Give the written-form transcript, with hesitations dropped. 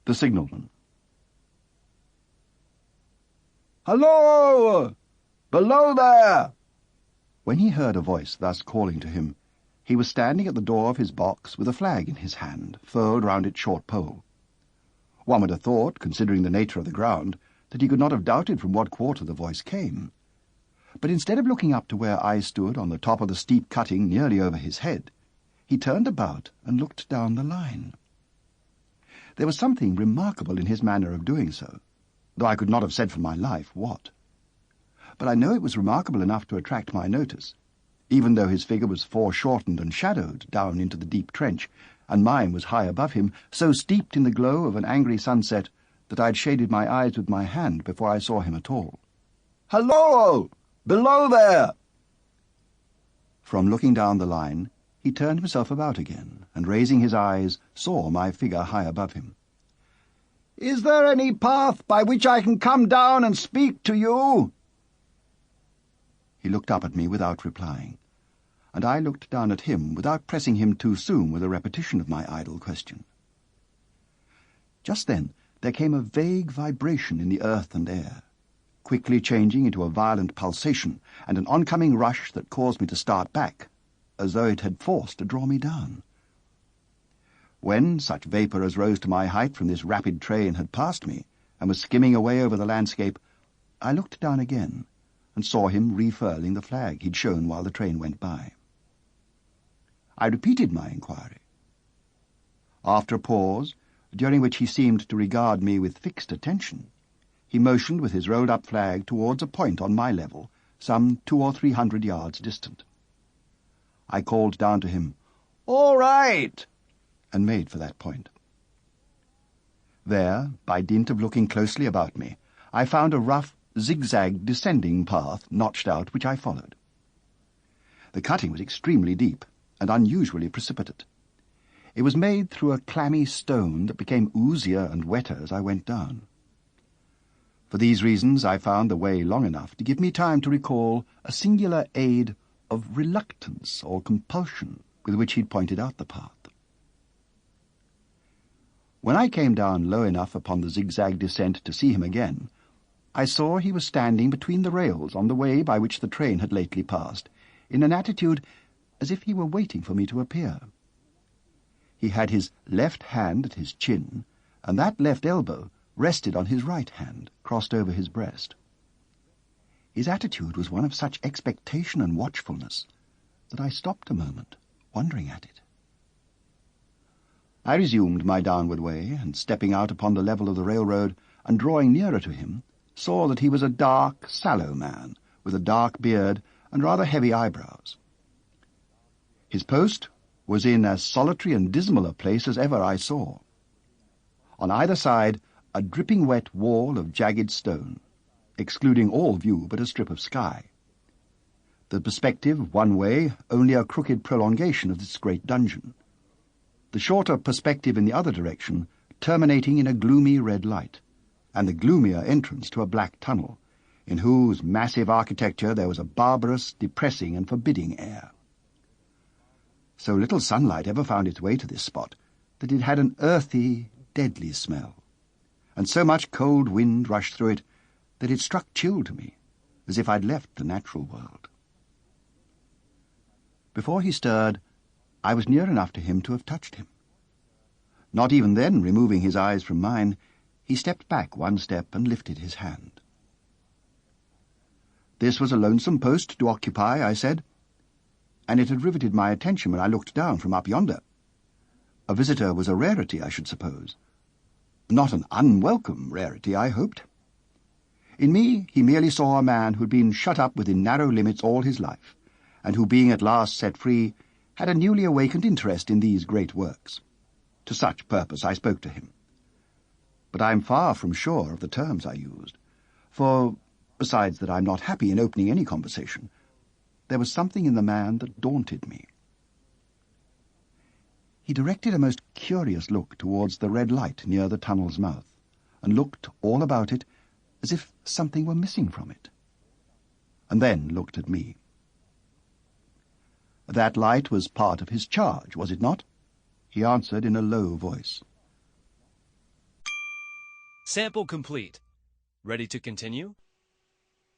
The Signalman. "Hallo! Below there!" When he heard a voice thus calling to him, he was standing at the door of his box with a flag in his hand, furled round its short pole. One would have thought, considering the nature of the ground, that he could not have doubted from what quarter the voice came. But instead of looking up to where I stood on the top of the steep cutting nearly over his head, he turned about and looked down the line. There was something remarkable in his manner of doing so, though I could not have said for my life what. But I know it was remarkable enough to attract my notice, even though his figure was foreshortened and shadowed down into the deep trench, and mine was high above him, so steeped in the glow of an angry sunset that I had shaded my eyes with my hand before I saw him at all. "Hallo! Below there!" From looking down the line, he turned himself about again, and raising his eyes, saw my figure high above him. "Is there any path by which I can come down and speak to you?" He looked up at me without replying, and I looked down at him without pressing him too soon with a repetition of my idle question. Just then there came a vague vibration in the earth and air, quickly changing into a violent pulsation and an oncoming rush that caused me to start back, as though it had force to draw me down. When such vapour as rose to my height from this rapid train had passed me, and was skimming away over the landscape, I looked down again, and saw him refurling the flag he'd shown while the train went by. I repeated my inquiry. After a pause, during which he seemed to regard me with fixed attention, he motioned with his rolled-up flag towards a point on my level, some 200 or 300 yards distant. I called down to him, "All right!" and made for that point. There, by dint of looking closely about me, I found a rough, zigzag descending path notched out, which I followed. The cutting was extremely deep and unusually precipitate. It was made through a clammy stone that became oozier and wetter as I went down. For these reasons I found the way long enough to give me time to recall a singular aid of reluctance or compulsion with which he'd pointed out the path. When I came down low enough upon the zigzag descent to see him again, I saw he was standing between the rails on the way by which the train had lately passed, in an attitude as if he were waiting for me to appear. He had his left hand at his chin, and that left elbow rested on his right hand, crossed over his breast. His attitude was one of such expectation and watchfulness that I stopped a moment, wondering at it. I resumed my downward way, and stepping out upon the level of the railroad, and drawing nearer to him, saw that he was a dark, sallow man, with a dark beard and rather heavy eyebrows. His post was in as solitary and dismal a place as ever I saw. On either side, a dripping wet wall of jagged stone, excluding all view but a strip of sky. The perspective, one way, only a crooked prolongation of this great dungeon. The shorter perspective in the other direction terminating in a gloomy red light, and the gloomier entrance to a black tunnel, in whose massive architecture there was a barbarous, depressing, and forbidding air. So little sunlight ever found its way to this spot that it had an earthy, deadly smell, and so much cold wind rushed through it that it struck chill to me, as if I'd left the natural world. Before he stirred, I was near enough to him to have touched him. Not even then removing his eyes from mine, he stepped back one step and lifted his hand. This was a lonesome post to occupy, I said, and it had riveted my attention when I looked down from up yonder. A visitor was a rarity, I should suppose. Not an unwelcome rarity, I hoped. In me he merely saw a man who had been shut up within narrow limits all his life, and who, being at last set free, had a newly awakened interest in these great works. To such purpose I spoke to him. But I am far from sure of the terms I used, for, besides that I am not happy in opening any conversation, there was something in the man that daunted me. He directed a most curious look towards the red light near the tunnel's mouth, and looked all about it as if something were missing from it, and then looked at me. That light was part of his charge, was it not? He answered in a low voice. Sample complete. Ready to continue?